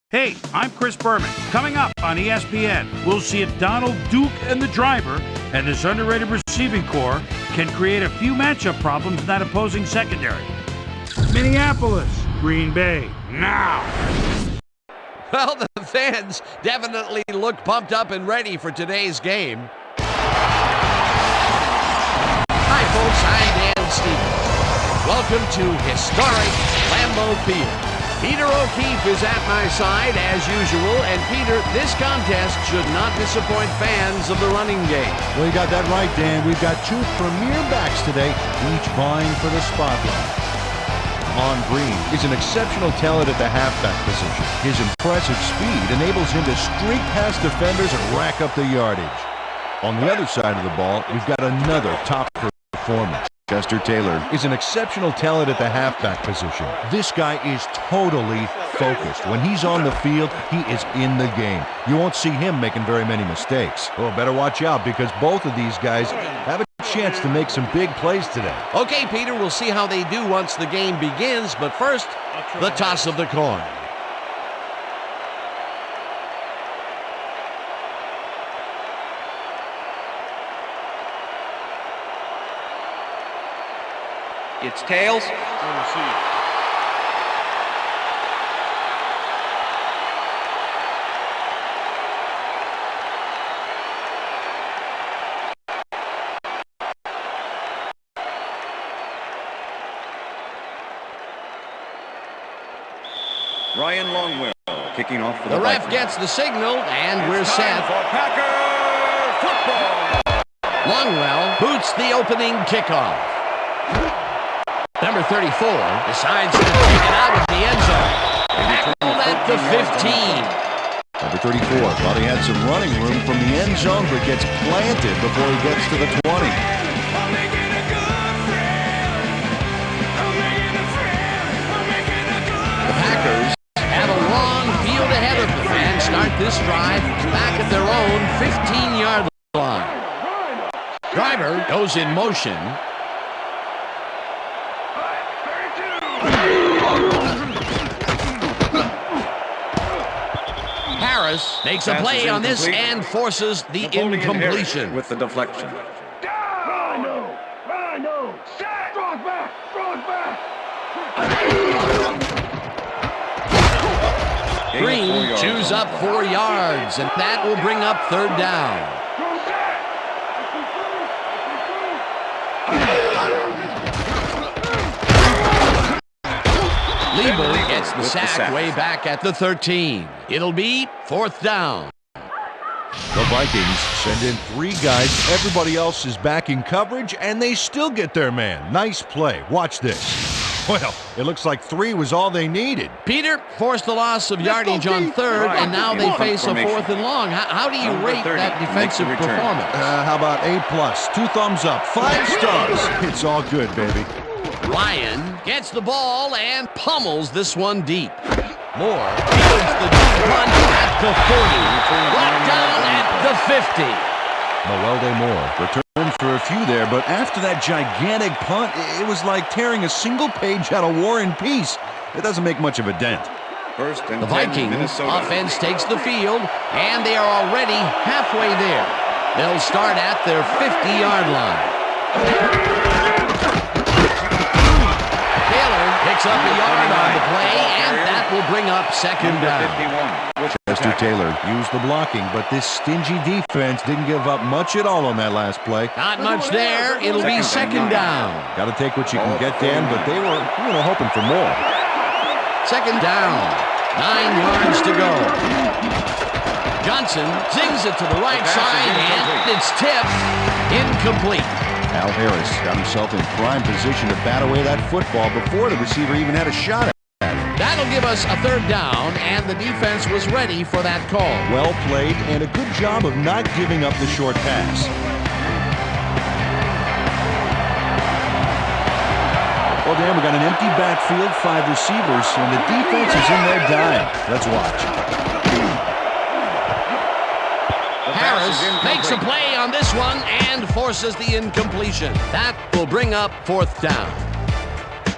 Hey, I'm Chris Berman. Coming up on ESPN, we'll see if Donald Duke and the driver and this underrated receiving core can create a few matchup problems in that opposing secondary. Minneapolis, Green Bay, now. Well, the fans definitely look pumped up and ready for today's game. Hi, folks. I'm Dan Stevens. Welcome to historic Lambeau Field. Peter O'Keefe is at my side, as usual. And, Peter, this contest should not disappoint fans of the running game. Well, you got that right, Dan. We've got two premier backs today, each vying for the spotlight. On Green is an exceptional talent at the halfback position. His impressive speed enables him to streak past defenders and rack up the yardage. On the other side of the ball, we've got another top performer. Chester Taylor is an exceptional talent at the halfback position. This guy is totally focused. When he's on the field, he is in the game. You won't see him making very many mistakes. Oh, better watch out because both of these guys have a chance to make some big plays today. Okay, Peter, we'll see how they do once the game begins, but first, the toss of the coin. It's tails. Ryan Longwell kicking off for the ref Vikings. gets the signal, and we're set. For Packer football. Longwell boots the opening kickoff. Number 34 decides to take it out of the end zone. Tackled at the 15. Number 34 thought he had some running room from the end zone, but gets planted before he gets to the 20. The Packers have a long field ahead of them and start this drive back at their own 15-yard line. Driver goes in motion. Harris makes a play on this and forces the incompletion. With the deflection. Green chews up 4 yards, and that will bring up third down. Lieber gets the sack way back at the 13. It'll be fourth down. The Vikings send in 3 guys. Everybody else is back in coverage, and they still get their man. Nice play. Watch this. Well, it looks like 3 was all they needed. Peter forced the loss of yardage on third, and now they face a 4th and long. How do you rate that defensive performance? How about A+? 2 thumbs up. 5 stars. It's all good, baby. Ryan gets the ball and pummels this one deep. Moore fields the deep punt at the 40. Brought down at the 50. Noelde Moore returned for a few there, but after that gigantic punt, it was like tearing a single page out of War and Peace. It doesn't make much of a dent. First and the 10, Vikings Minnesota. Offense takes the field, and they are already halfway there. They'll start at their 50-yard line. Picks up a yard on the play, and that will bring up second down. Chester Taylor used the blocking, but this stingy defense didn't give up much at all on that last play. Not much there. It'll be second down. Got to take what you can get, Dan, but they were, hoping for more. Second down. 9 yards to go. Johnson zings it to the right side, and it's tipped. Incomplete. Al Harris got himself in prime position to bat away that football before the receiver even had a shot at it. That'll give us a third down, and the defense was ready for that call. Well played, and a good job of not giving up the short pass. Well, Dan, we got an empty backfield, 5 receivers, and the defense is in their dime. Let's watch. Harris makes a play on this one and forces the incompletion. That will bring up fourth down.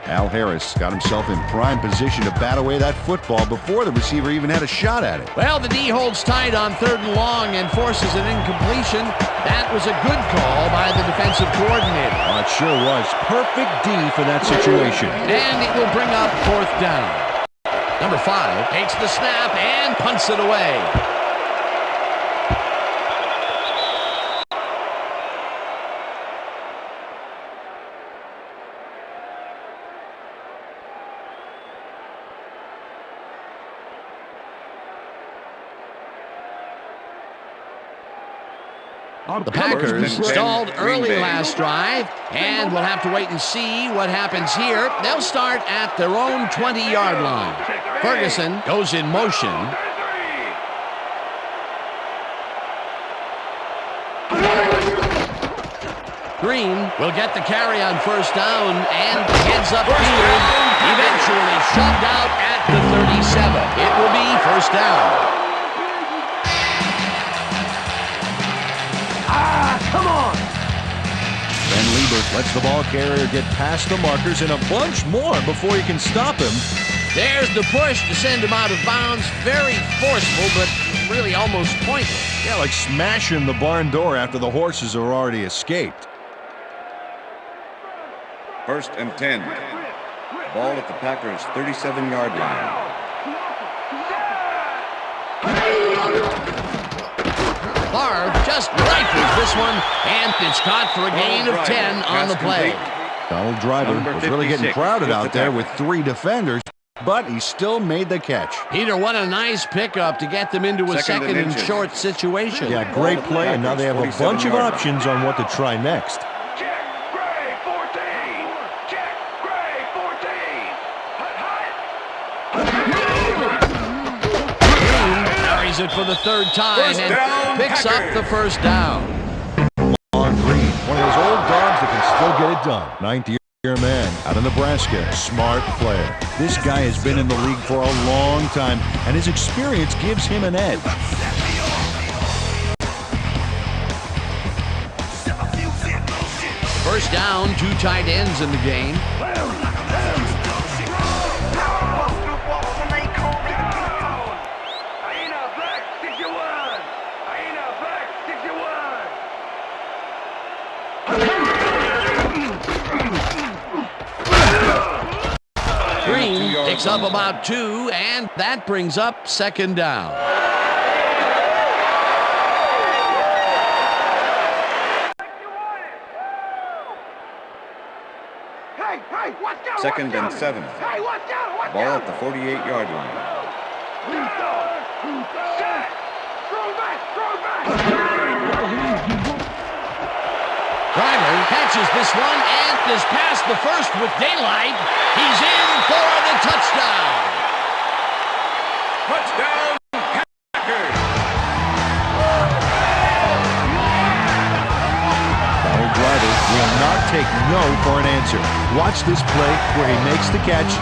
Al Harris got himself in prime position to bat away that football before the receiver even had a shot at it. Well, the D holds tight on 3rd and long and forces an incompletion. That was a good call by the defensive coordinator. Oh, it sure was. Perfect D for that situation. And it will bring up 4th down. Number 5 takes the snap and punts it away. The Packers stalled early last drive, and we'll have to wait and see what happens here. They'll start at their own 20-yard line. Ferguson goes in motion. Green will get the carry on 1st down and heads upfield, eventually shoved out at the 37. It will be 1st down. Come on! Ben Liebert lets the ball carrier get past the markers and a bunch more before he can stop him. There's the push to send him out of bounds. Very forceful, but really almost pointless. Yeah, like smashing the barn door after the horses are already escaped. 1st and 10. Ball at the Packers' 37-yard line. Favre just rifles this one, and it's caught for a gain of 10 on the play. Donald Driver was really getting crowded out there with 3 defenders, but he still made the catch. Peter, what a nice pickup to get them into a second and short situation. Yeah, great play, and now they have a bunch of options on what to try next. It for the 3rd time and picks up the 1st down. On Green, one of those old dogs that can still get it done. 9th-year man out of Nebraska, smart player. This guy has been in the league for a long time, and his experience gives him an edge. First down, 2 tight ends in the game. Green picks up about 2, and that brings up 2nd down. Second and 7. Ball at the 48-yard line. Driver catches this one and is past the 1st with daylight. He's in for the touchdown. Touchdown, Packers! Donald Driver will not take no for an answer. Watch this play where he makes the catch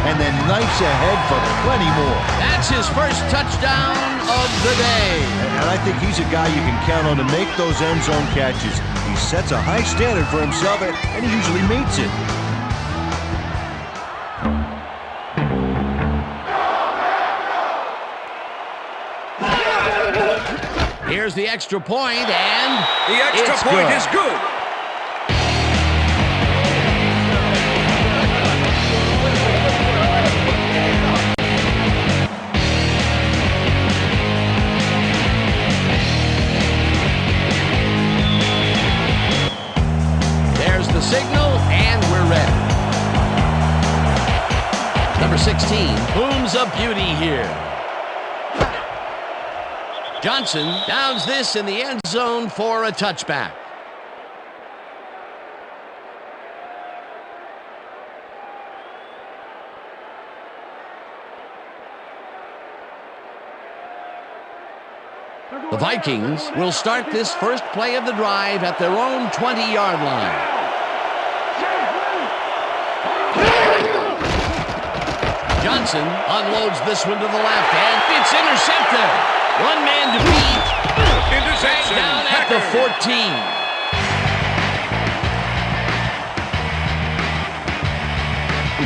and then knifes ahead for plenty more. That's his 1st touchdown of the day. And I think he's a guy you can count on to make those end zone catches. He sets a high standard for himself, and he usually meets it. Here's the extra point, and The extra point is good. There's the signal, and we're ready. Number 16, booms a beauty here. Johnson downs this in the end zone for a touchback. The Vikings will start this first play of the drive at their own 20-yard line. Johnson unloads this one to the left, and it's intercepted. One man to beat. Interception. Down at the 14.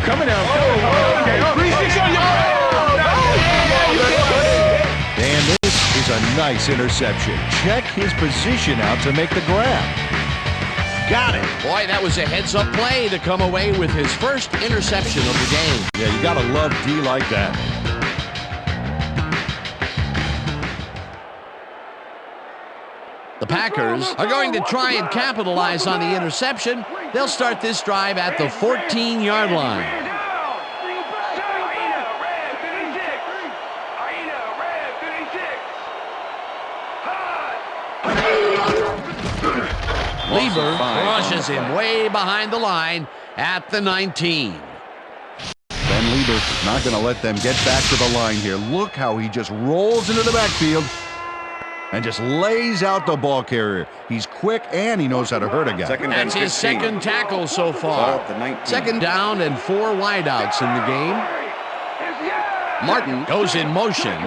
coming out. And this is a nice interception. Check his position out to make the grab. Got it. Boy, that was a heads-up play to come away with his first interception of the game. Yeah, you got to love D like that. The Packers are going to try and capitalize on the interception. They'll start this drive at the 14-yard line. Lieber crushes him way behind the line at the 19. Ben Lieber is not going to let them get back to the line here. Look how he just rolls into the backfield and just lays out the ball carrier. He's quick and he knows how to hurt a guy. That's his second tackle so far. Second down and 4 wideouts in the game. Martin goes in motion.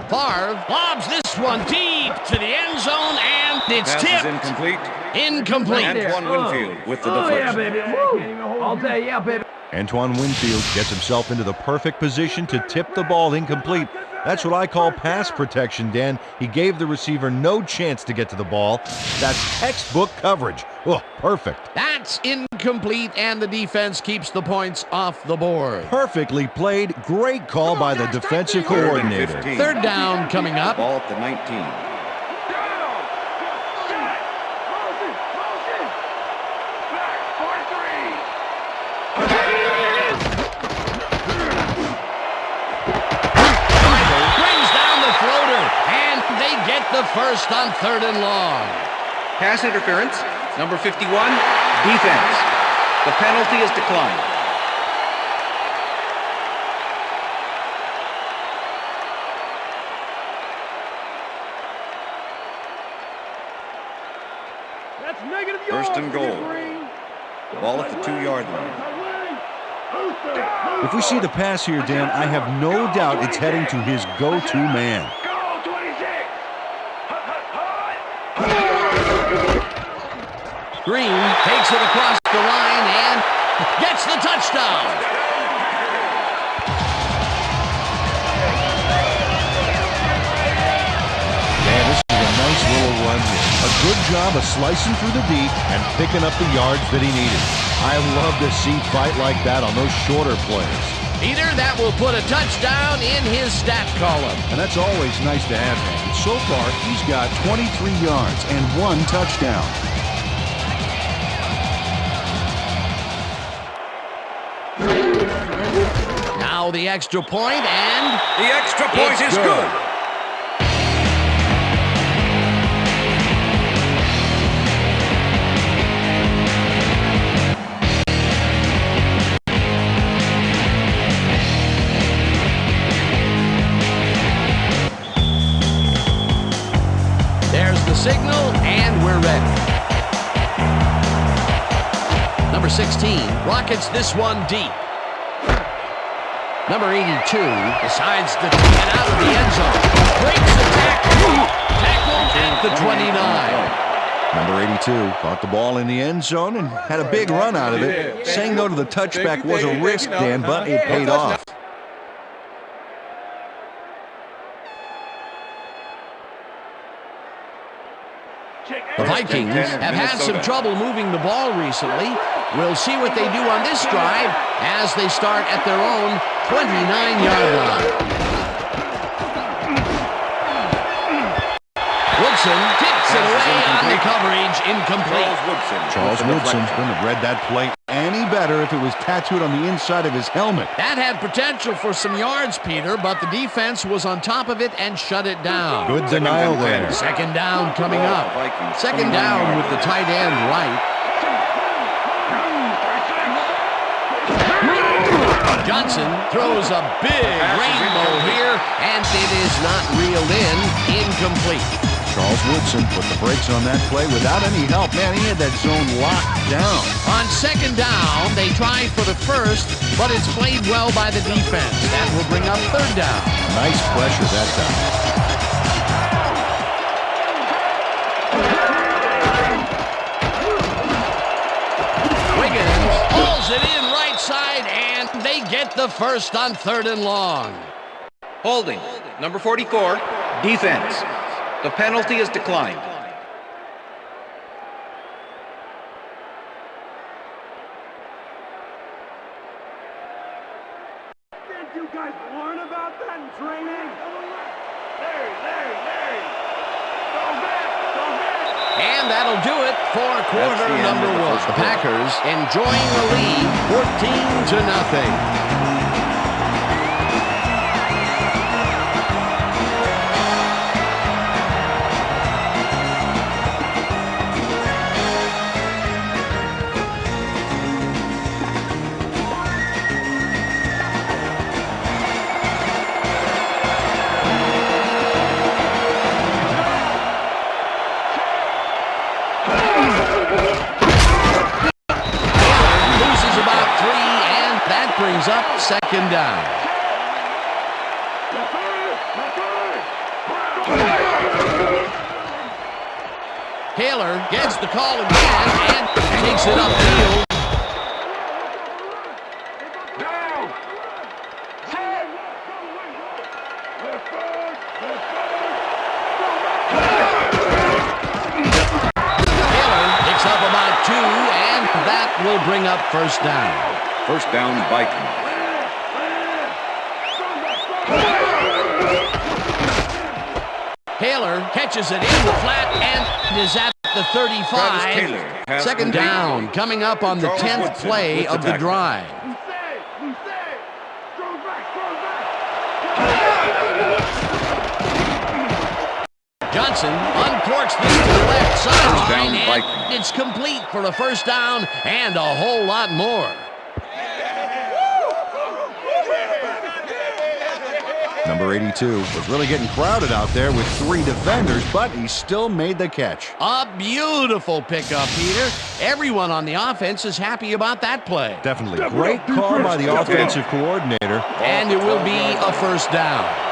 Favre lobs this one deep to the end zone, and it's tipped. Incomplete. Incomplete. Antoine Winfield with the deflection. I'll say, yeah, baby. Antoine Winfield gets himself into the perfect position to tip the ball incomplete. That's what I call pass protection, Dan. He gave the receiver no chance to get to the ball. That's textbook coverage. Oh, perfect. That's incomplete, and the defense keeps the points off the board. Perfectly played. Great call by the defensive coordinator. Third down coming up. Ball at the 19. The first on 3rd and long. Pass interference, number 51, defense. The penalty is declined. That's negative First and goal. Ball at the 2-yard line. If we see the pass here, Dan, I have no doubt it's heading to his go-to man. Green takes it across the line and gets the touchdown. Man, this is a nice little run here. A good job of slicing through the deep and picking up the yards that he needed. I love to see fight like that on those shorter plays. Peter, that will put a touchdown in his stat column. And that's always nice to have, man. So far, he's got 23 yards and 1 touchdown. Now the extra point, and the extra point is good. There's the signal, and we're ready. Number 16 rockets this one deep. Number 82 decides to take it out of the end zone. Breaks the tackle. Tackled at the 29. Number 82 caught the ball in the end zone and had a big run out of it. Saying no to the touchback was a risk, Dan, but it paid off. The Vikings have had some trouble moving the ball recently. We'll see what they do on this drive as they start at their own 29-yard line. Woodson tips it away on the coverage, incomplete. Charles Woodson couldn't have read that play any better if it was tattooed on the inside of his helmet. That had potential for some yards, Peter, but the defense was on top of it and shut it down. Good denial there. Second down coming up. Second down with the tight end right. Johnson throws a big rainbow here, and it is not reeled in. Incomplete. Charles Woodson put the brakes on that play without any help. Man, he had that zone locked down. On second down, they tried for the first, but it's played well by the defense. That will bring up third down. Nice pressure that time. outside, and they get the first on 3rd and long. Holding. Number 44. Defense. The penalty is declined. Didn't you guys learn about that in training? Larry. Go back. And that'll do it for That's quarter the end number of the 1. first The quarter. Packers enjoying the lead, 14-0. Loses about 3, and that brings up 2nd down. Taylor gets the call again and takes it upfield. Taylor picks up about 2, and that will bring up 1st down. First down, Vikings. Taylor catches it in the flat and is at the 35. Travis Taylor has 2nd completed. down, coming up on the Charles 10th Woodson play with the of the tackle. drive. Johnson uncorks this to the left sideline, down, and Vikings. it's complete for a 1st down and a whole lot more. Number 82 was really getting crowded out there with 3 defenders, but he still made the catch. A beautiful pickup, Peter. Everyone on the offense is happy about that play. Definitely great call by the offensive coordinator. And it will be a 1st down.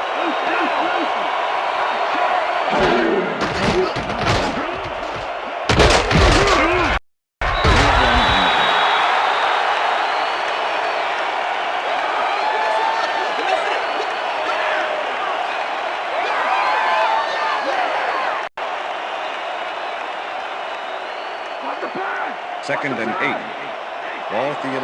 Second and 8. Ball at the 11.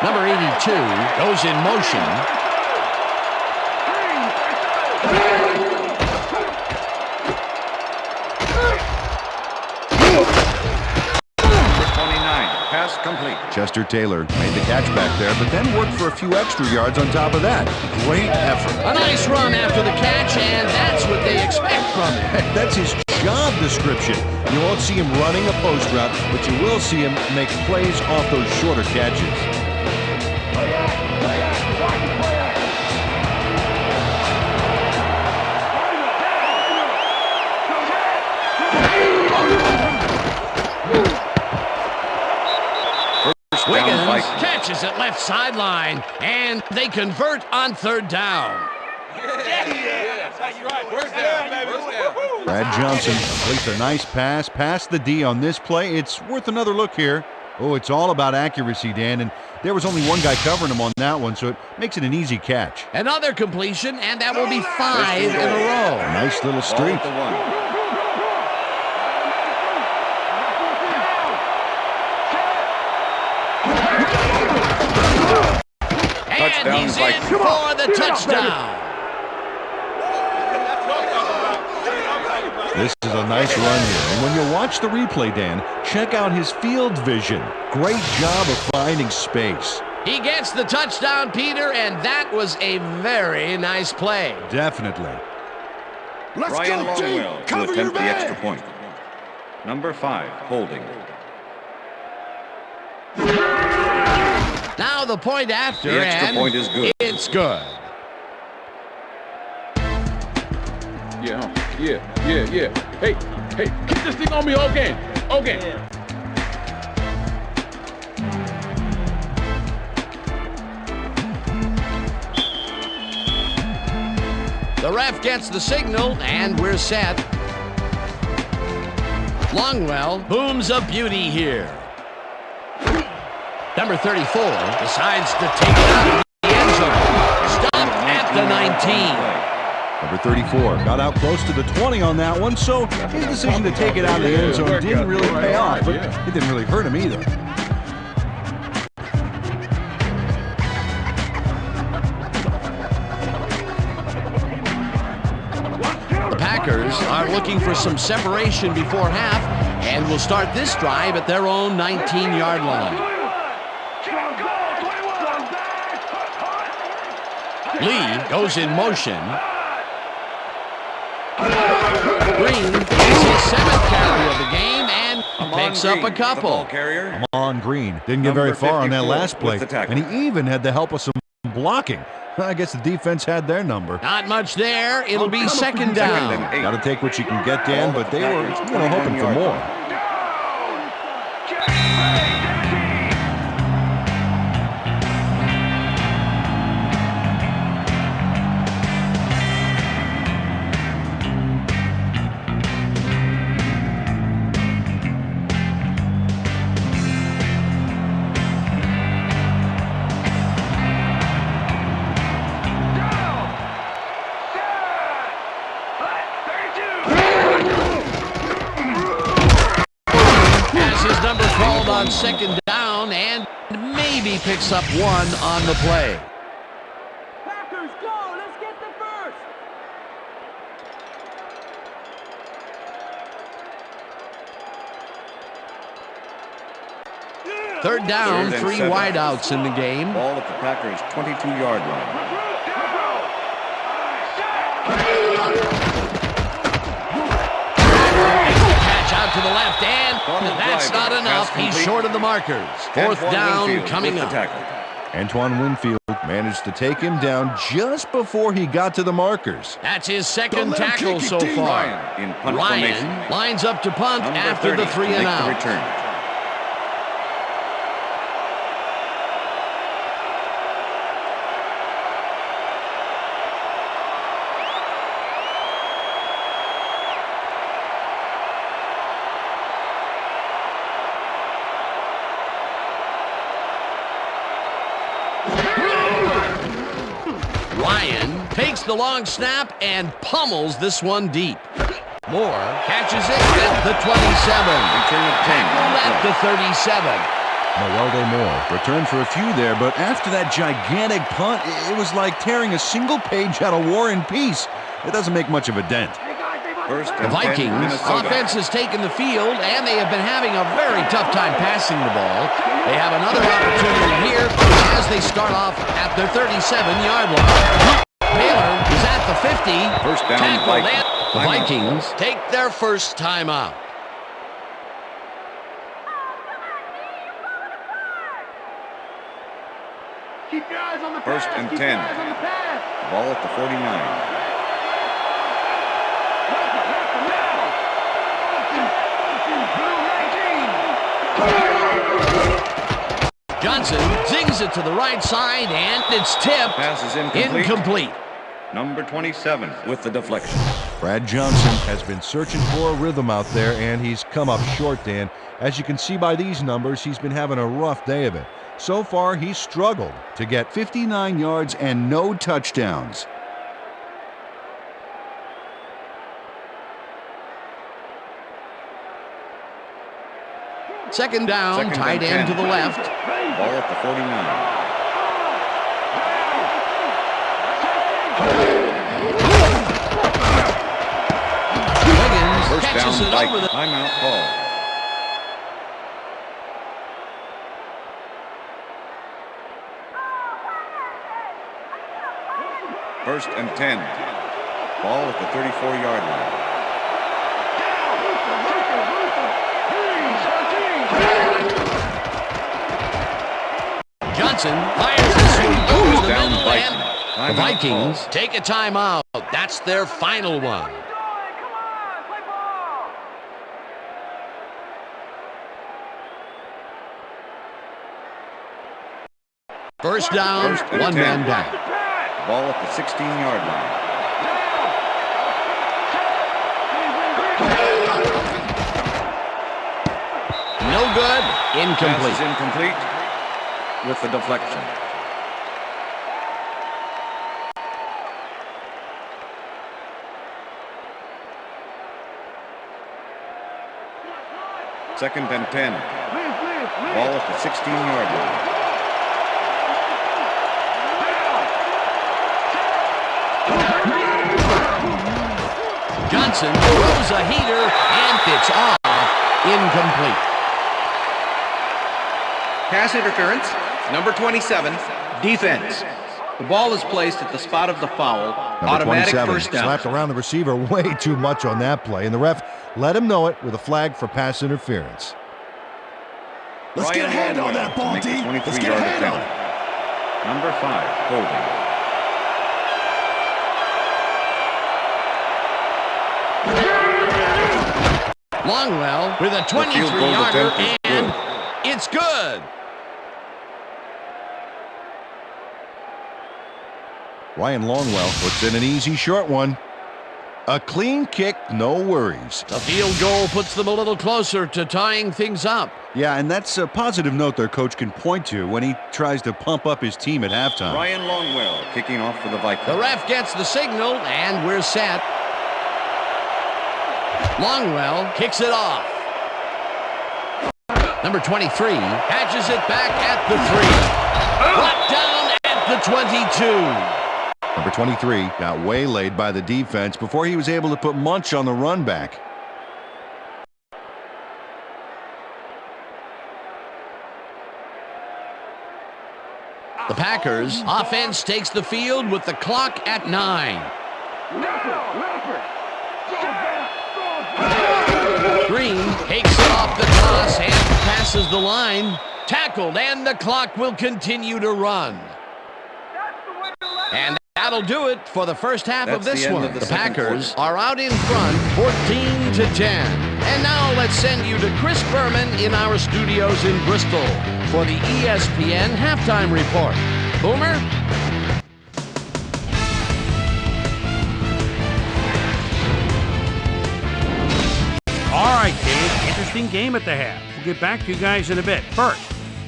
Number 82 goes in motion. Number 29. Pass complete. Chester Taylor made the catch back there, but then worked for a few extra yards on top of that. Great effort. A nice run after the catch, and that's what they expect from him. Heck, that's his job description. You won't see him running a post route, but you will see him make plays off those shorter catches. First down, Wiggins Vikings. catches it left sideline, and they convert on 3rd down. Brad Johnson completes a nice pass past the D on this play. It's worth another look here. Oh, it's all about accuracy, Dan, and there was only one guy covering him on that one, so it makes it an easy catch. Another completion, and that will be 5 in a row. Nice little Ball streak. at the 1. And Touchdown, he's in Vikings. for the touchdown. This is a nice run here. And when you watch the replay, Dan, check out his field vision. Great job of finding space. He gets the touchdown, Peter, and that was a very nice play. Definitely. Brian Longwell to attempt the extra point. Number 5, holding. Now the point after, The extra and point is good. it's good. Yeah. Hey, keep this thing on me all game. Okay. The ref gets the signal, and we're set. Longwell booms a beauty here. Number 34 decides to take it out of the end zone. Stopped at the 19. Number 34 got out close to the 20 on that one, so his decision to take it out of the end zone didn't really pay off, but it didn't really hurt him either. The Packers are looking for some separation before half and will start this drive at their own 19-yard line. Lee goes in motion. Green is his 7th carry of the game and picks up a couple. Come on, Green. Didn't get very far on that last play, and he even had the help of some blocking. I guess the defense had their number. Not much there. It'll be 2nd down. Got to take what you can get, Dan, but they were hoping for more. On 2nd down and maybe picks up 1 on the play. Packers, go! Let's get the first! 3rd down, 3 wideouts in the game. Ball at the Packers' 22-yard line. Catch out to the left, and that's not enough. He's short of the markers. 4th down coming up. Antoine Winfield managed to take him down just before he got to the markers. That's his 2nd tackle so far. Ryan lines up to punt after the 3 and out. Ryan takes the long snap and pummels this one deep. Moore catches it at the 27. Tackle at the 37. Mewelde Moore returned for a few there, but after that gigantic punt, it was like tearing a single page out of War and Peace. It doesn't make much of a dent. The Vikings offense has taken the field, and they have been having a very tough time passing the ball. They have another opportunity here as they start off at their 37-yard line. Taylor is at the 50. First down, tackled, and the Vikings take their first timeout. Keep your eyes on the First pass. and Keep 10. your eyes on the pass. Ball at the 49. Johnson zings it to the right side, and it's tipped. Pass is incomplete. Number 27 with the deflection. Brad Johnson has been searching for a rhythm out there, and he's come up short, Dan. As you can see by these numbers, he's been having a rough day of it. So far, he's struggled to get 59 yards and no touchdowns. Second down, tight end to the left. Ball at the 49. Wiggins First catches down, it Vikings. over the... Timeout call. First and 10. Ball at the 34-yard line. Johnson fires this one over the Down middle, Vikings. and the Vikings take a timeout. That's their final one. First down, First and one 10. man down. Ball at the 16-yard line. Incomplete. Pass is incomplete with the deflection. Second and 10. Ball at the 16-yard line. Johnson throws a heater and it's off. Incomplete. Pass interference, number 27, defense. The ball is placed at the spot of the foul. Number Automatic 27 first down. slapped around the receiver way too much on that play, and the ref let him know it with a flag for pass interference. Let's get a hand on that ball, D. Let's get a hand on it. Number 5, holding. Longwell with a 23-yarder, and it's good. Ryan Longwell puts in an easy short one. A clean kick, no worries. The field goal puts them a little closer to tying things up. Yeah, and that's a positive note their coach can point to when he tries to pump up his team at halftime. Ryan Longwell kicking off for the Vikings. The ref gets the signal, and we're set. Longwell kicks it off. Number 23 catches it back at the 3. Brought down at the 22. Number 23 got waylaid by the defense before he was able to put Munch on the run back. The Packers offense takes the field with the clock at 9. Green takes it off the toss and passes the line. Tackled, and the clock will continue to run. And that'll do it for the first half of this one. The Packers are out in front, 14-10. And now let's send you to Chris Berman in our studios in Bristol for the ESPN halftime report. Boomer? All right, Dave, interesting game at the half. We'll get back to you guys in a bit. First,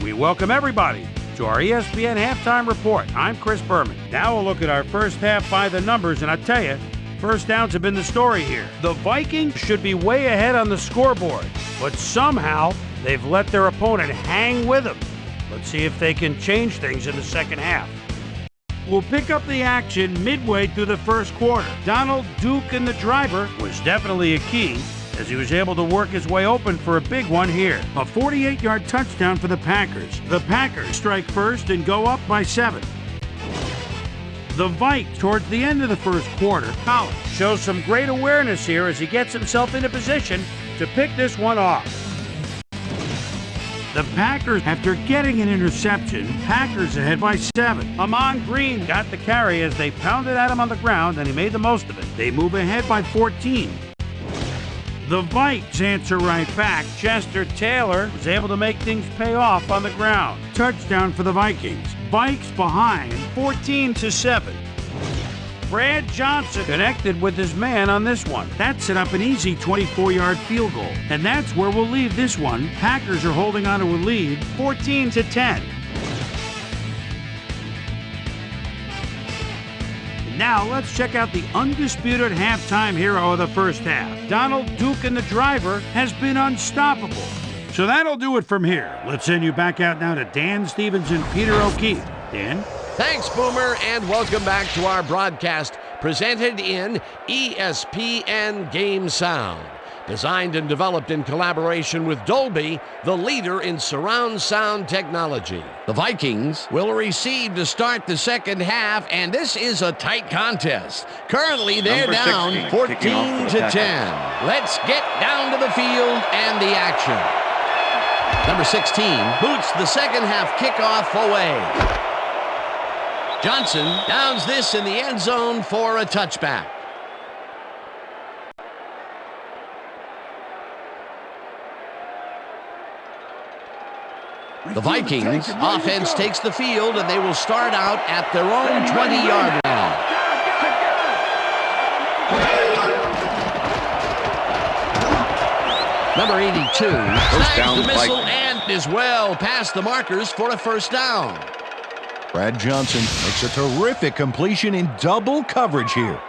we welcome everybody to our ESPN halftime report. I'm Chris Berman. Now we'll look at our first half by the numbers, and I tell you, first downs have been the story here. The Vikings should be way ahead on the scoreboard, but somehow they've let their opponent hang with them. Let's see if they can change things in the second half. We'll pick up the action midway through the first quarter. Donald Duke and the driver was definitely a key, as he was able to work his way open for a big one here. A 48-yard touchdown for the Packers. The Packers strike first and go up by 7. The Vikes, towards the end of the first quarter, Collins shows some great awareness here as he gets himself into position to pick this one off. The Packers, after getting an interception, Packers ahead by 7. Amon Green got the carry as they pounded at him on the ground, and he made the most of it. They move ahead by 14. The Vikes answer right back. Chester Taylor was able to make things pay off on the ground. Touchdown for the Vikings. Vikes behind 14-7. Brad Johnson connected with his man on this one. That set up an easy 24-yard field goal. And that's where we'll leave this one. Packers are holding on to a lead 14-10. Now let's check out the undisputed halftime hero of the first half. Donald Duke and the driver has been unstoppable. So that'll do it from here. Let's send you back out now to Dan Stevens and Peter O'Keefe. Dan? Thanks, Boomer, and welcome back to our broadcast presented in ESPN Game Sound. Designed and developed in collaboration with Dolby, the leader in surround sound technology. The Vikings will receive to start the second half, and this is a tight contest. Currently, they're down 14-10. Let's get down to the field and the action. Number 16 boots the second half kickoff away. Johnson downs this in the end zone for a touchback. The Vikings offense takes the field, and they will start out at their own 20-yard line. Number 82 First snags down, the missile Vikings. and is well past the markers for a first down. Brad Johnson makes a terrific completion in double coverage here.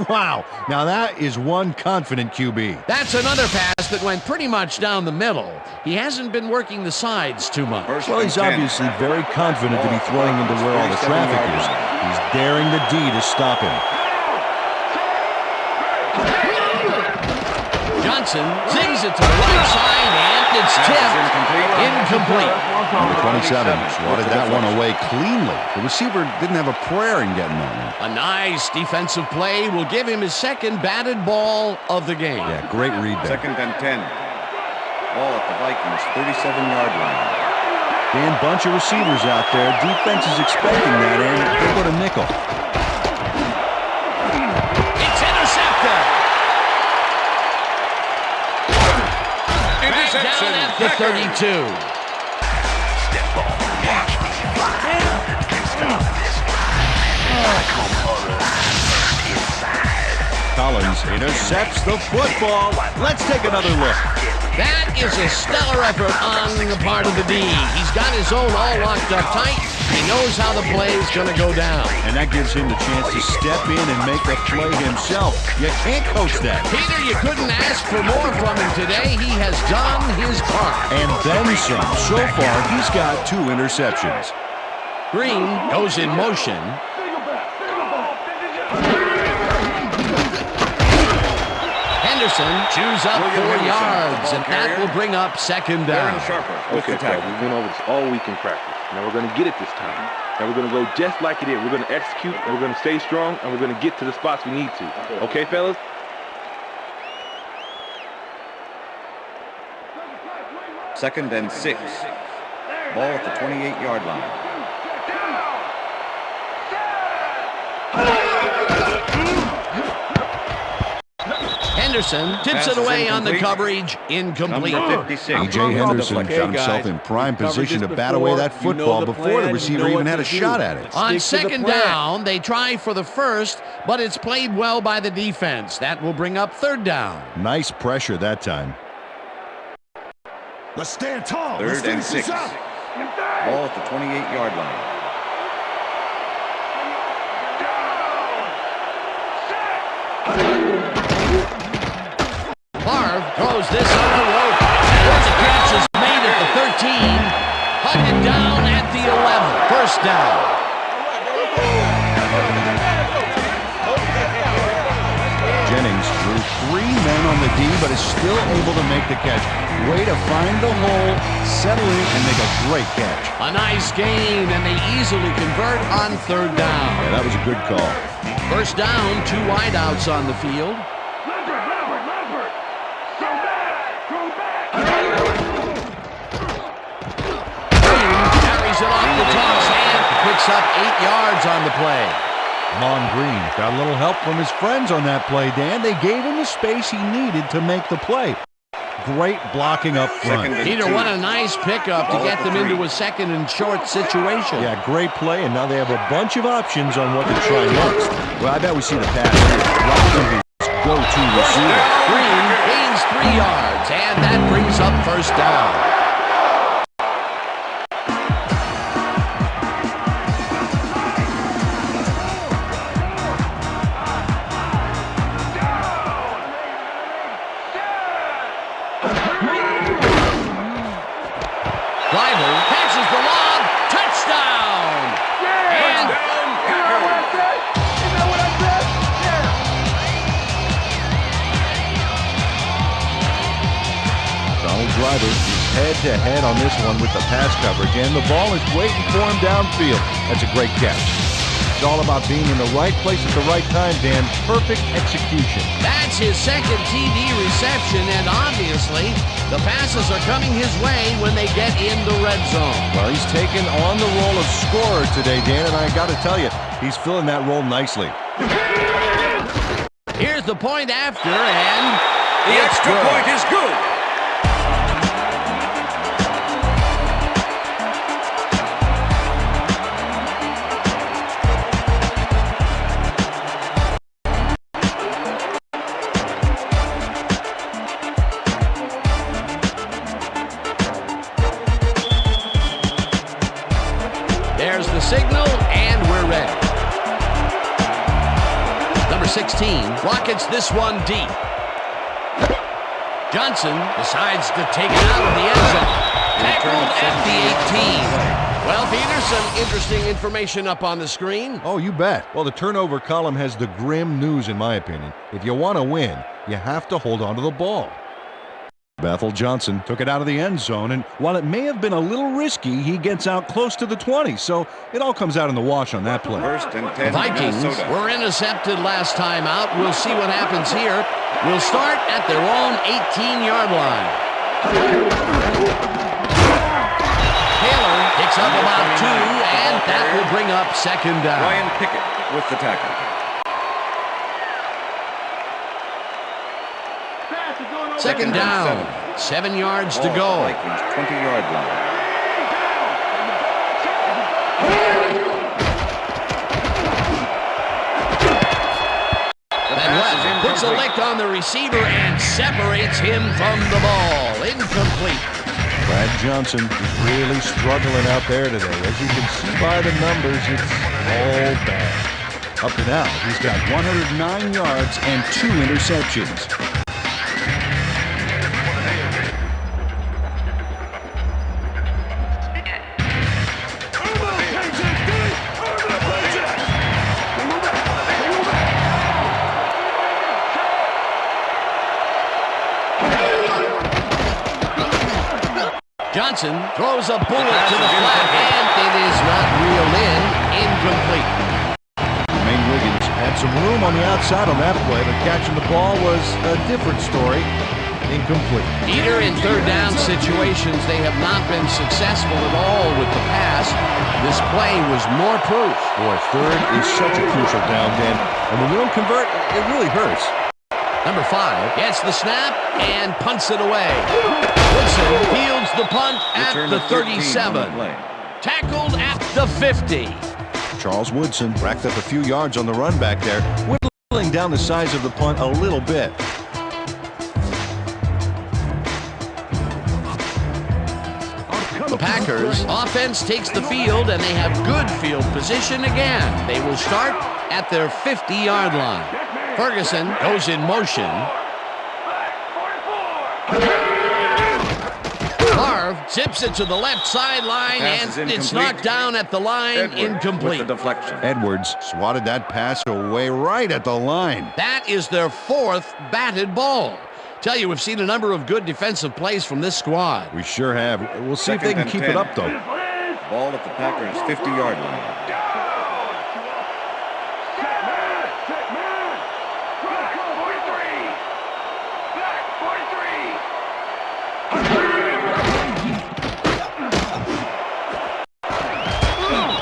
Wow, now that is one confident QB. That's another pass that went pretty much down the middle. He hasn't been working the sides too much. Well, he's obviously very confident to be throwing into where all the traffic is. He's daring the D to stop him. Johnson zings it to the right side, and it's tipped. Incomplete. Number 27 swatted that one away cleanly. The receiver didn't have a prayer in getting that one. A nice defensive play will give him his second batted ball of the game. Yeah, great read there. 2nd and 10. Ball at the Vikings 37-yard line. Dan, bunch of receivers out there. Defense is expecting that, and they go to nickel. It's intercepted. Back down at the 32. Collins intercepts the football. Let's take another look. That is a stellar effort on the part of the D. He's got his own all locked up tight. He knows how the play is going to go down. And that gives him the chance to step in and make the play himself. You can't coach that. Peter, you couldn't ask for more from him today. He has done his part. And then some. So far, he's got 2 interceptions. Green goes in motion. Henderson chews up 4 yards, and that will bring up second down. Okay, Pat, we went over this all week in practice. Now we're going to get it this time. Now we're going to go just like it is. We're going to execute, and we're going to stay strong, and we're going to get to the spots we need to. Okay, fellas? Second and 6. Ball at the 28-yard line. Henderson tips it away on the coverage. Incomplete. Number 56. A.J. Henderson found himself in prime position to bat away that football before the receiver even had a shot at it. On second down, they try for the first, but it's played well by the defense. That will bring up third down. Nice pressure that time. Let's stand tall. 3rd and 6. Ball at the 28-yard line. Favre throws this on the rope. Once a catch is made at the 13. Hunted down at the 11. First down. Jennings drew 3 men on the D, but is still able to make the catch. Way to find the hole, settle in, and make a great catch. A nice game, and they easily convert on third down. Yeah, that was a good call. First down, 2 wideouts on the field. Carries it off the top and picks up 8 yards on the play. Mon Green got a little help from his friends on that play, Dan. They gave him the space he needed to make the play. Great blocking up front. Peter, what a nice pickup to get them into a second and short situation. Yeah, great play, and now they have a bunch of options on what to try next. Well, I bet we see the pass here. Robinson's go-to receiver. Green gains 3 yards, and that brings up first down. Driver is head-to-head on this one with the pass coverage, and the ball is waiting for him downfield. That's a great catch. It's all about being in the right place at the right time, Dan. Perfect execution. That's his second TD reception, and obviously the passes are coming his way when they get in the red zone. Well, he's taken on the role of scorer today, Dan, and I got to tell you, he's filling that role nicely. Here's the point after, and the extra point is good. signal, and we're ready. Number 16 rockets this one deep. Johnson decides to take it out of the end zone. Tackled at the 18. Well, Peter, some interesting information up on the screen. Oh, you bet. Well, the turnover column has the grim news, in my opinion. If you want to win, you have to hold on to the ball. Bethel Johnson took it out of the end zone, and while it may have been a little risky, he gets out close to the 20, so it all comes out in the wash on that play. First and 10, Vikings Minnesota. were intercepted last time out. We'll see what happens here. We'll start at their own 18-yard line. Taylor picks up about 2, and that will bring up second down. Ryan Pickett with the tackle. Second down, 7 yards to go. Vikings 20-yard line. Van West puts a lick on the receiver and separates him from the ball. Incomplete. Brad Johnson is really struggling out there today. As you can see by the numbers, it's all bad. Up to now, he's got 109 yards and 2 interceptions. Johnson throws a bullet to the flat, and it is not reeled in. Incomplete. Maine Wiggins had some room on the outside on that play, but catching the ball was a different story. Incomplete. Either in third down situations, they have not been successful at all with the pass. This play was more proof. Boy, third is such a crucial down, Dan. And when you don't convert, it really hurts. Number 5 gets the snap and punts it away. Woodson fields the punt at the 37. Tackled at the 50. Charles Woodson racked up a few yards on the run back there, whittling down the size of the punt a little bit. The Packers offense takes the field, and they have good field position again. They will start at their 50-yard line. Ferguson goes in motion. Favre zips it to the left sideline, and it's knocked down at the line. Incomplete. With the deflection. Edwards swatted that pass away right at the line. That is their 4th batted ball. Tell you, we've seen a number of good defensive plays from this squad. We sure have. We'll see if they can keep it up, though. Ball at the Packers' 50-yard line.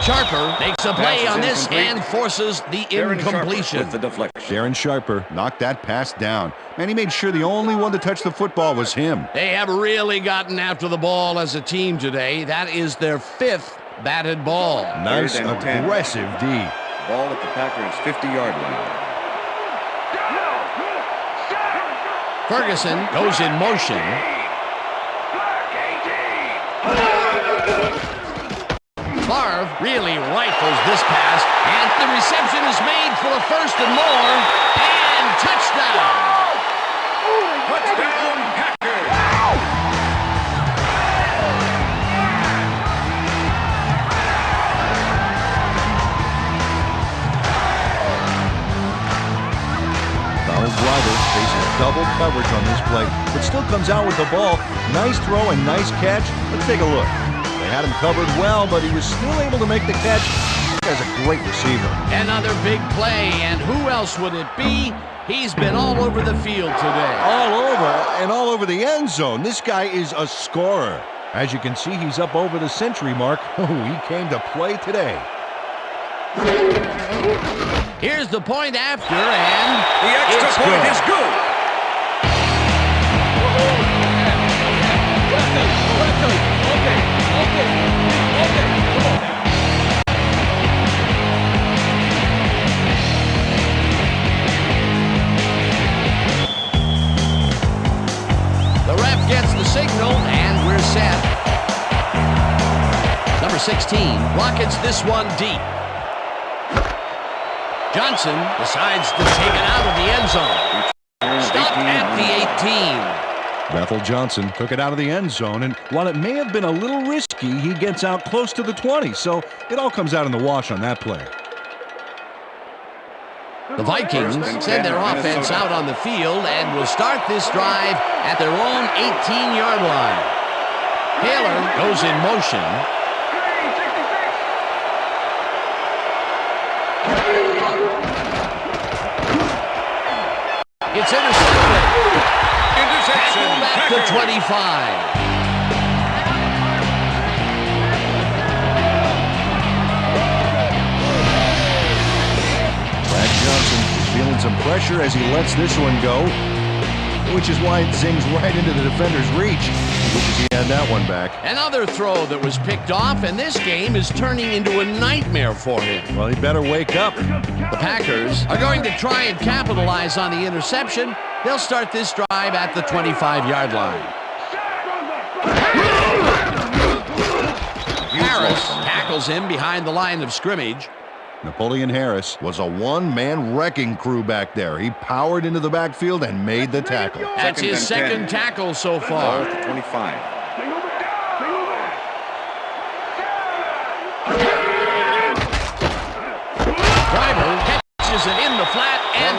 Sharper makes a play on this and forces the incompletion. With the deflection. Darren Sharper knocked that pass down. Man, he made sure the only one to touch the football was him. They have really gotten after the ball as a team today. That is their 5th batted ball. Nice, aggressive D. Ball at the Packers' 50-yard line. Ferguson goes in motion. Favre really rifles this pass, and the reception is made for a 1st and more, and touchdown! Touchdown, Packers! Donald Driver faces double coverage on this play, but still comes out with the ball. Nice throw and nice catch. Let's take a look. They had him covered well, but he was still able to make the catch. As a great receiver. Another big play, and who else would it be? He's been all over the field today. All over, and all over the end zone. This guy is a scorer. As you can see, he's up over the century mark. Oh, he came to play today. Here's the point after, and The extra point is good. The ref gets the signal, and we're set. Number Number 16 rockets this one deep. Johnson decides to take it out of the end zone. Stopped at the 18. Bethel Johnson took it out of the end zone, and while it may have been a little risky, he gets out close to the 20, so it all comes out in the wash on that play. The Vikings send their offense out on the field and will start this drive at their own 18-yard line. Taylor goes in motion. It's intercepted. Interception. At the 25. Brad Johnson is feeling some pressure as he lets this one go, which is why it zings right into the defender's reach. Wishes he had that one back. Another throw that was picked off, and this game is turning into a nightmare for him. Well, he better wake up. The Packers are going to try and capitalize on the interception. They'll start this drive at the 25-yard line. Harris tackles him behind the line of scrimmage. Napoleon Harris was a one-man wrecking crew back there. He powered into the backfield and made the tackle. That's his second tackle so far. Ball at the 25. Driver catches it in the flat, and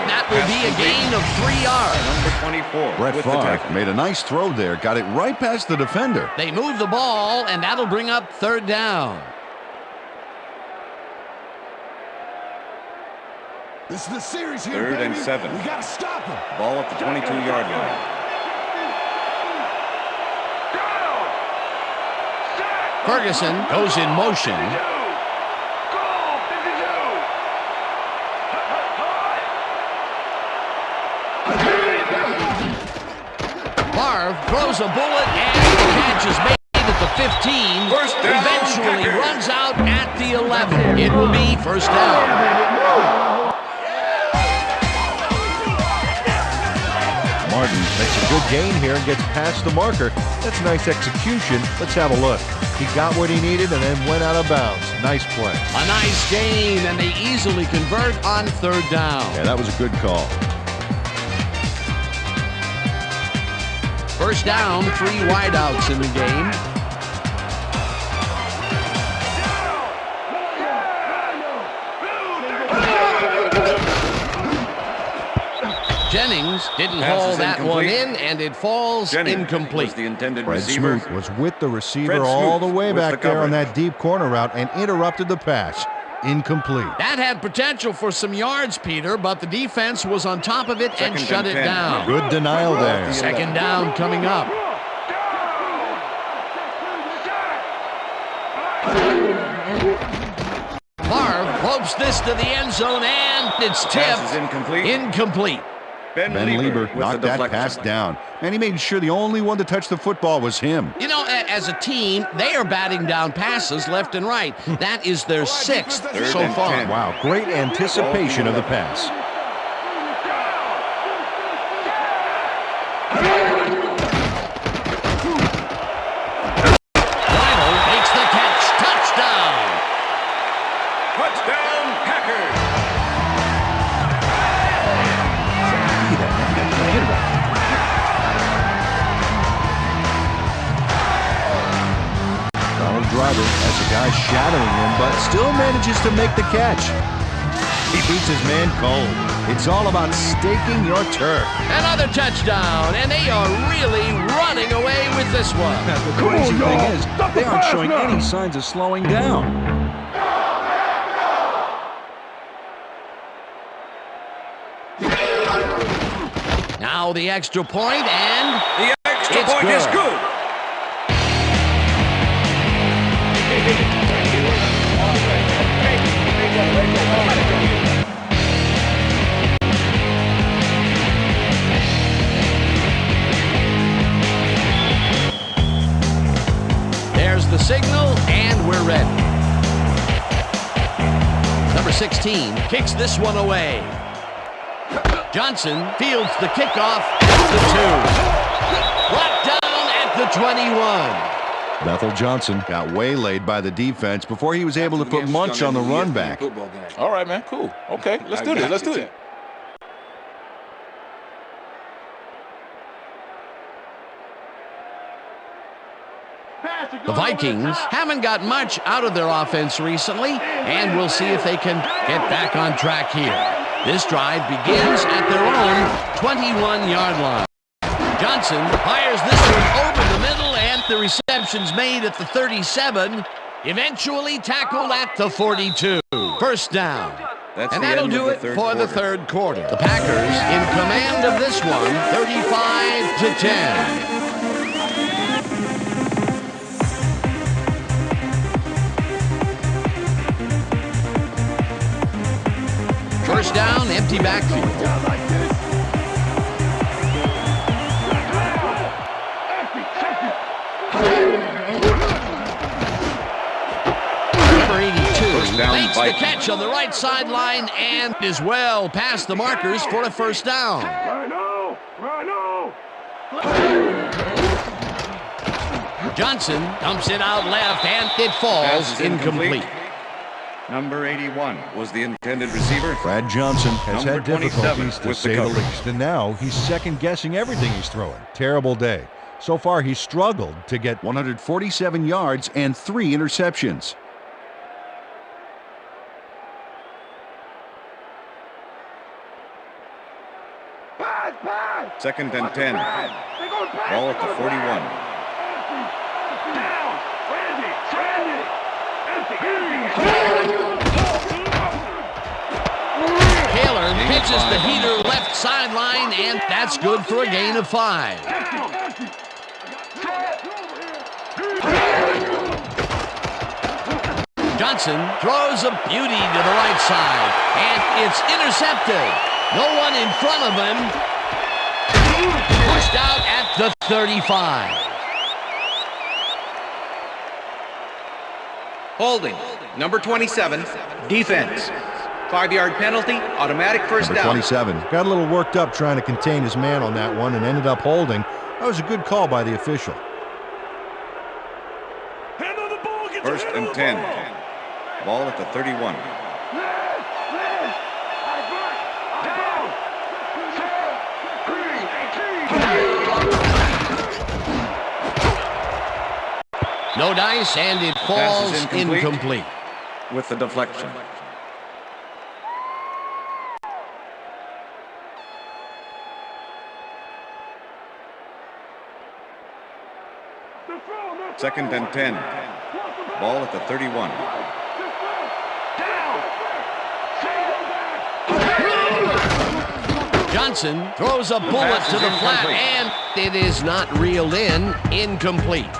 that will be a gain of 3 yards. Number 24. Brett with the Favre tackle. made a nice throw there, got it right past the defender. They move the ball, and that'll bring up third down. This is the series here, Third and baby. 7. We gotta stop him. Ball at the 22-yard line. Ferguson goes in motion. Favre throws a bullet, and the catch is made at the 15. First down, Eventually Packers. runs out at the 11. It will be first down. Martin makes a good gain here and gets past the marker. That's nice execution. Let's have a look. He got what he needed and then went out of bounds. Nice play. A nice gain, and they easily convert on third down. Yeah, that was a good call. First down, 3 wideouts in the game. Jennings didn't Pass haul is that one incomplete. in, and it falls Jennings incomplete. was the intended Fred receiver. Smoot was with the receiver Fred all the Smoot way with back the there on coverage. that deep corner route and interrupted the pass. Incomplete. That had potential for some yards, Peter, but the defense was on top of it and Second shut and it 10. down. Good denial there. Second down coming up. Favre hopes this to the end zone, and it's Pass tipped. is incomplete. Incomplete. Ben Lieber with knocked the that deflection. pass down. And he made sure the only one to touch the football was him. You know, as a team, they are batting down passes left and right. That is their 6th so and far. 10. Wow, great anticipation of the pass. Lionel makes the catch. Touchdown. Touchdown, Packers. Donald Driver has a guy shadowing him, but still manages to make the catch. He beats his man cold. It's all about staking your turf. Another touchdown, and they are really running away with this one. The crazy thing is, they aren't showing any signs of slowing down. Now the extra point, and The extra It's point is good. good. there's the signal, and we're ready. Number 16 kicks this one away. Johnson fields the kickoff at the 2. Brought down at the 21. Bethel Johnson got waylaid by the defense before he was able to put Munch on the run back. All right, man. Cool. Okay, let's do this. Let's do it. The Vikings haven't got much out of their offense recently, and we'll see if they can get back on track here. This drive begins at their own 21-yard line. Johnson fires this one over the middle, and the reception's made at the 37. Eventually tackled at the 42. First down. And that'll do it for the third quarter. The Packers in command of this one, 35-10. First down, empty backfield. Number 82 makes the catch on the right sideline and is well past the markers for a first down. Johnson dumps it out left and it falls incomplete. Number 81 was the intended receiver. Brad Johnson has Number had difficulties, to with say the the coverage. least, and now he's second-guessing everything he's throwing. Terrible day. So far, he's struggled to get 147 yards and 3 interceptions. Second and 10. Ball at the 41. Taylor pitches the heater left sideline, and that's good for a gain of 5. Johnson throws a beauty to the right side, and it's intercepted. No one in front of him. Pushed out at the 35. Holding. Number 27, defense. 5-yard penalty, automatic first number down. 27. Got a little worked up trying to contain his man on that one and ended up holding. That was a good call by the official. First and 10. Ball at the 31. No dice, and it falls Pass is incomplete. With the deflection. Second and 10. Ball at the 31. Johnson throws a bullet to the flat, and it is not reeled in. Incomplete.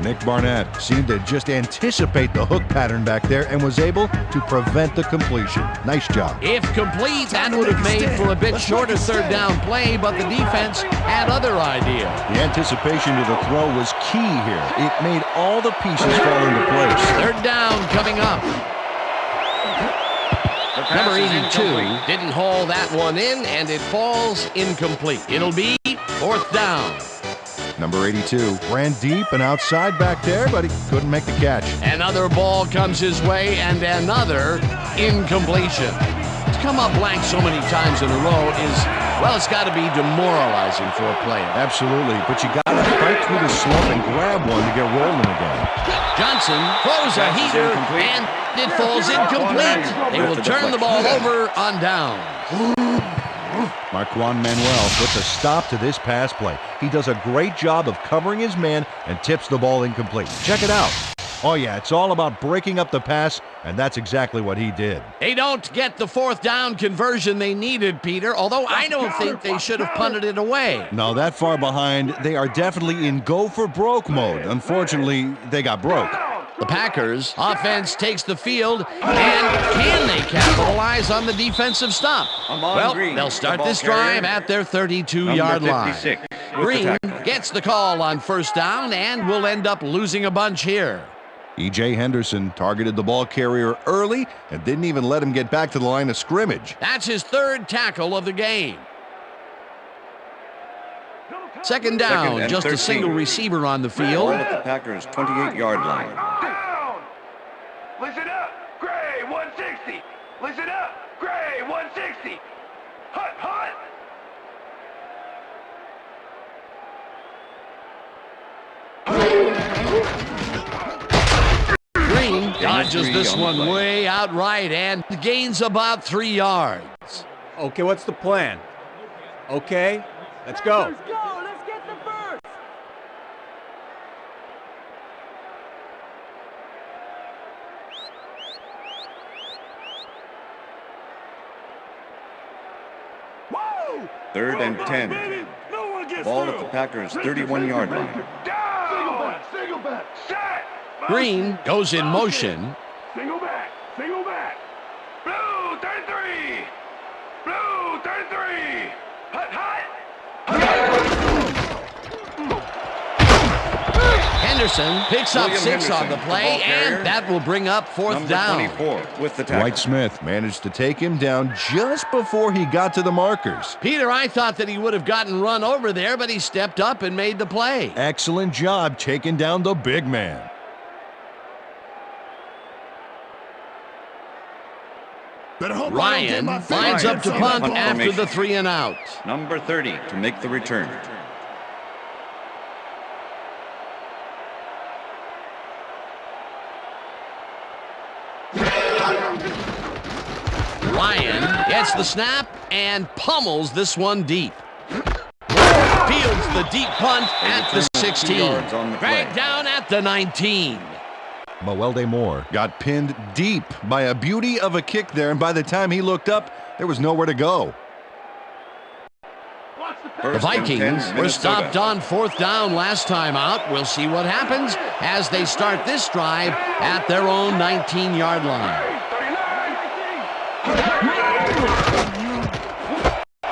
Nick Barnett seemed to just anticipate the hook pattern back there and was able to prevent the completion. Nice job. If complete, that would have made for a bit shorter third down play, but the defense had other ideas. The anticipation to the throw was key here. It made all the pieces fall into place. Third down coming up. Number 82 didn't haul that one in, and it falls incomplete. It'll be fourth down. Number 82 ran deep and outside back there, but he couldn't make the catch. Another ball comes his way, and another incompletion. To come up blank so many times in a row is, well, it's got to be demoralizing for a player. Absolutely, but you got to fight through the slump and grab one to get rolling again. Johnson throws a heater, and it falls incomplete. They will turn the ball over on down. Marquand Manuel puts a stop to this pass play. He does a great job of covering his man and tips the ball incomplete. Check it out. Oh yeah, it's all about breaking up the pass, and that's exactly what he did. They don't get the fourth down conversion they needed, Peter, although I don't think they should have punted it away. No, that far behind, they are definitely in go-for-broke mode. Unfortunately, they got broke. The Packers' offense takes the field, and can they capitalize on the defensive stop? Well, they'll start this drive at their 32-yard line. Green gets the call on first down, and will end up losing a bunch here. E.J. Henderson targeted the ball carrier early and didn't even let him get back to the line of scrimmage. That's his third tackle of the game. Second down, and just 13. a single receiver on the Ball field. at the Packers' 28-yard line. Down! Listen up, Gray 160. Listen up, Gray 160. Hut, hut. Green dodges this on the one play. way out right and gains about 3 yards. Okay, what's the plan? Okay, let's go. Let's go. Let's get the first. Whoa! 3rd and 10. No one gets Ball through. at the Packers' 31-yard line. Down! Single back. Set. Green goes in motion. Single back. Single back. Blue 33. Blue 33. Hut, hut. Henderson picks up William 6 on Henderson, the the play, ball carrier. and that will bring up 4th Number down. 24 with the tackle. Dwight Smith managed to take him down just before he got to the markers. Peter, I thought that he would have gotten run over there, but he stepped up and made the play. Excellent job taking down the big man. Better hope I don't get Ryan my lines up to fingertips on punt the ball. after the 3 and out. Number 30 to make the return. Ryan gets the snap and pummels this one deep. Fields the deep punt at the 16. yards on the play. Dragged down at the 19. Mawelde Moore got pinned deep by a beauty of a kick there, and by the time he looked up, there was nowhere to go. The Vikings were stopped on 4th down last time out. We'll see what happens as they start this drive at their own 19-yard line.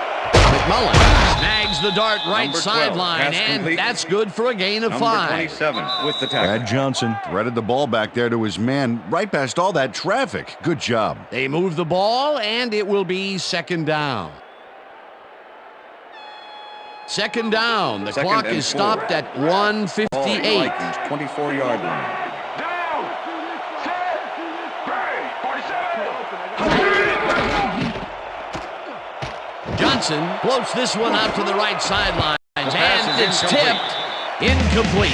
McMullen snags the dart right Number 12, sideline, pass and complete. that's good for a gain of Number 5. 27 with the tackle. Brad Johnson threaded the ball back there to his man right past all that traffic. Good job. They move the ball, and it will be 2nd down. 2nd down. The Second clock and is 4. stopped at Ball at 1:58. Vikings' 24-yard line. Down. Set. Gray 47. Johnson floats this one out to the right sideline, pass and is it's incomplete. tipped. Incomplete.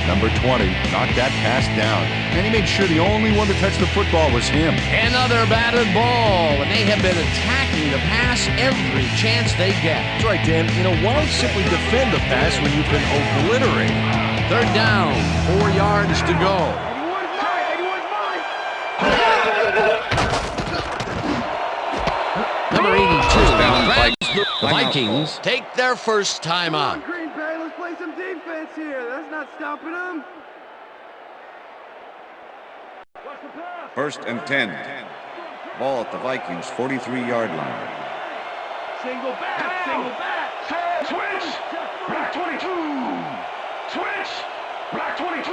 Number 20 knocked that pass down, and he made sure the only one to touch the football was him. Another batted ball, and they have been attacking the pass every chance they get. That's right, Dan. You know, why simply defend the pass when you can obliterate it? 3rd down, 4 yards to go. 81's mine. 81's mine. Number 82 down, grabs Vikings. the Timeout Vikings take their first timeout. Green Bay, let's play some defense here. That's not stopping them. Watch the pass. 1st and 10. Ball at the Vikings' 43-yard line. Single back. Single back. Switch. Black 22. Switch. Black 22.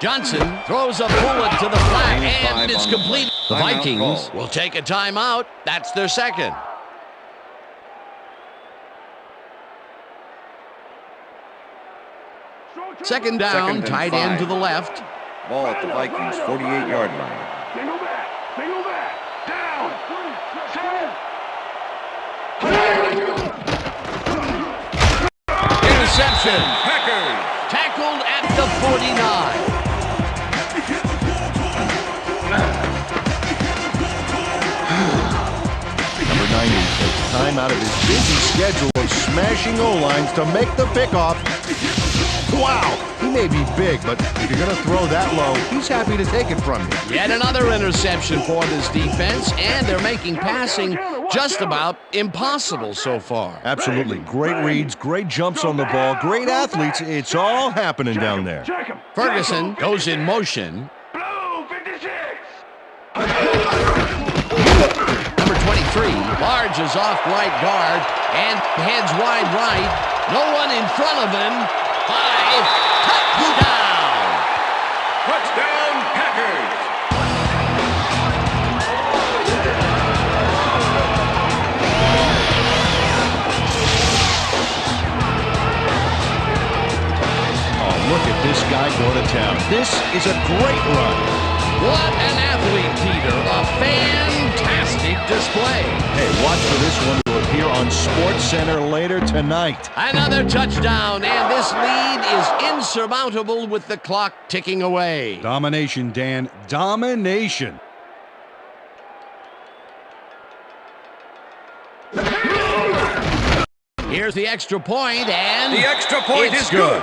Johnson throws a bullet to the flat, Gain of 5 and it's on the complete. play. The Timeout Vikings call. will take a timeout. That's their second. Second down, Second and tight 5. end to the left. Ball at the Vikings' 48-yard line. Single back. Single back. Down. Set. Interception. Packers. Tackled at the 49. Number 90 takes time out of his busy schedule of smashing O-lines to make the pickoff. Wow! He may be big, but if you're going to throw that low, he's happy to take it from you. Yet another interception for this defense, and they're making passing just about impossible so far. Absolutely. Great reads, great jumps on the ball, great athletes. It's all happening down there. Check him. Ferguson goes in motion. Blue 56. Number 23 barges off right guard and heads wide right. No one in front of him. 5. Touchdown! Touchdown, Packers. for the town. This is a great run. What an athlete, Peter. A fantastic display. Hey, watch for this one to appear on SportsCenter later tonight. Another touchdown, and this lead is insurmountable with the clock ticking away. Domination, Dan. Domination. Here's the extra point, and The extra point it's is good.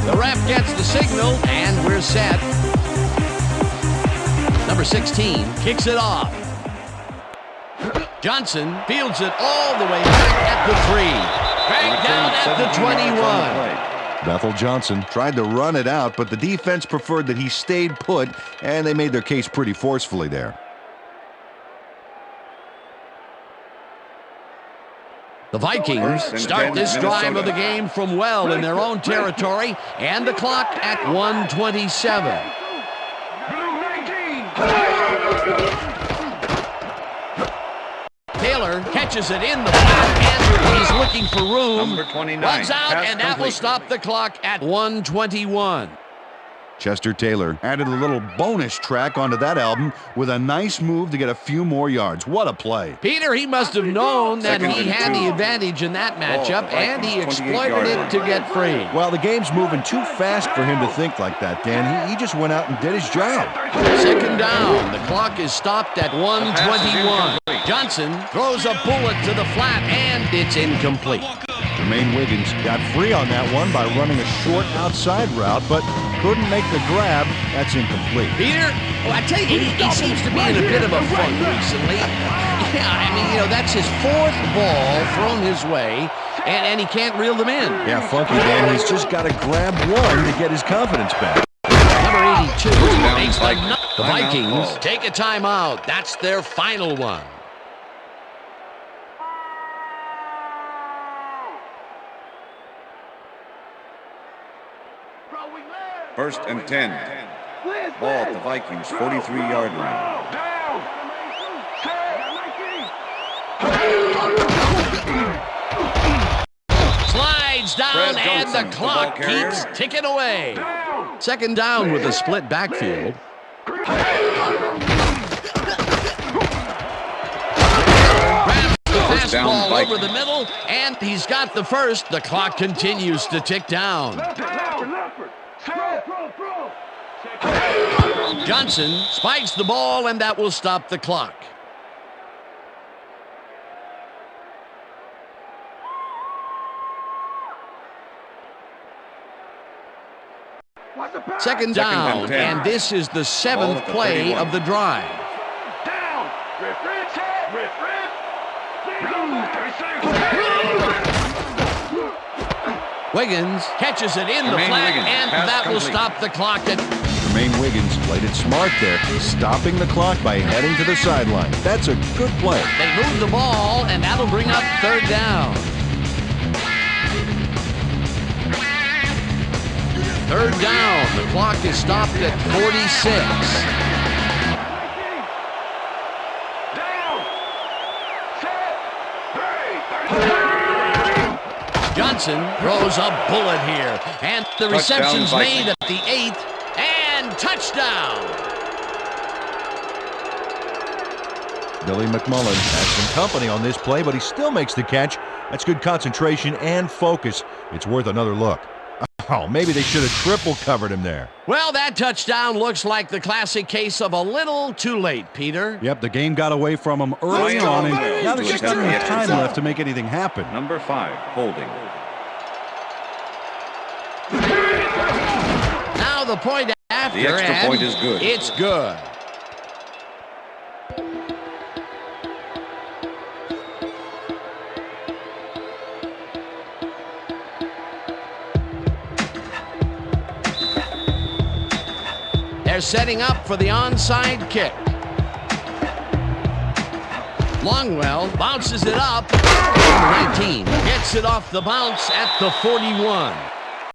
The ref gets the signal, and we're set. Number 16 kicks it off. Johnson fields it all the way back at the 3. Back down at the 21. Bethel Johnson tried to run it out, but the defense preferred that he stayed put, and they made their case pretty forcefully there. The Vikings start this drive of the game from well in their own territory, and the clock at 1:27. Taylor catches it in the flat, and he's looking for room. Number 29. Runs out, Pass and that will complete. stop the clock at 1:21. Chester Taylor added a little bonus track onto that album with a nice move to get a few more yards. What a play. Peter, he must have known that Second he and had 2. the advantage in that matchup, the and he Vikings' exploited 28-yard it to get free. Well, the game's moving too fast for him to think like that, Dan. He just went out and did his job. Second down. The clock is stopped at 1:21. Johnson throws a bullet to the flat, and it's incomplete. Jermaine Wiggins got free on that one by running a short outside route, but couldn't make the grab. That's incomplete. Peter, well, I tell you, he seems to be in a bit of a funk recently. Yeah, I mean, that's his 4th ball thrown his way, and he can't reel them in. Yeah, funky Dan. He's just got to grab one to get his confidence back. Number 82 makes the Timeout Vikings call. take a timeout. That's their final one. First and 10. Ball at the Vikings' 43-yard line. Slides down, Fred and Johnson, the the clock ball carrier. keeps ticking away. Second down with a split backfield. Grabs the First down, fastball over Vikings. the middle, and he's got the first. The clock continues to tick down. Johnson spikes the ball, and that will stop the clock. Second down, and 10. and this is the Ball 7th at the play 31. of the drive. Wiggins catches it in the Jermaine flat, Wiggins, and pass that will complete. stop the clock at Jermaine Wiggins played it smart there, stopping the clock by heading to the sideline. That's a good play. They move the ball, and that'll bring up third down. Third down. The clock is stopped at 46. Johnson throws a bullet here, and the reception's made at the 8th, and touchdown. Billy McMullen has some company on this play, but he still makes the catch. That's good concentration and focus. It's worth another look. Oh, maybe they should have triple covered him there. Well, that touchdown looks like the classic case of a little too late, Peter. Yep, the game got away from him early Ryan on, and Williams now there's to just not attempt enough the time extra left to make anything happen. Number 5, holding. Now the point after, The extra and point is good. It's good. They're setting up for the onside kick. Longwell bounces it up. Number 19 gets it off the bounce at the 41.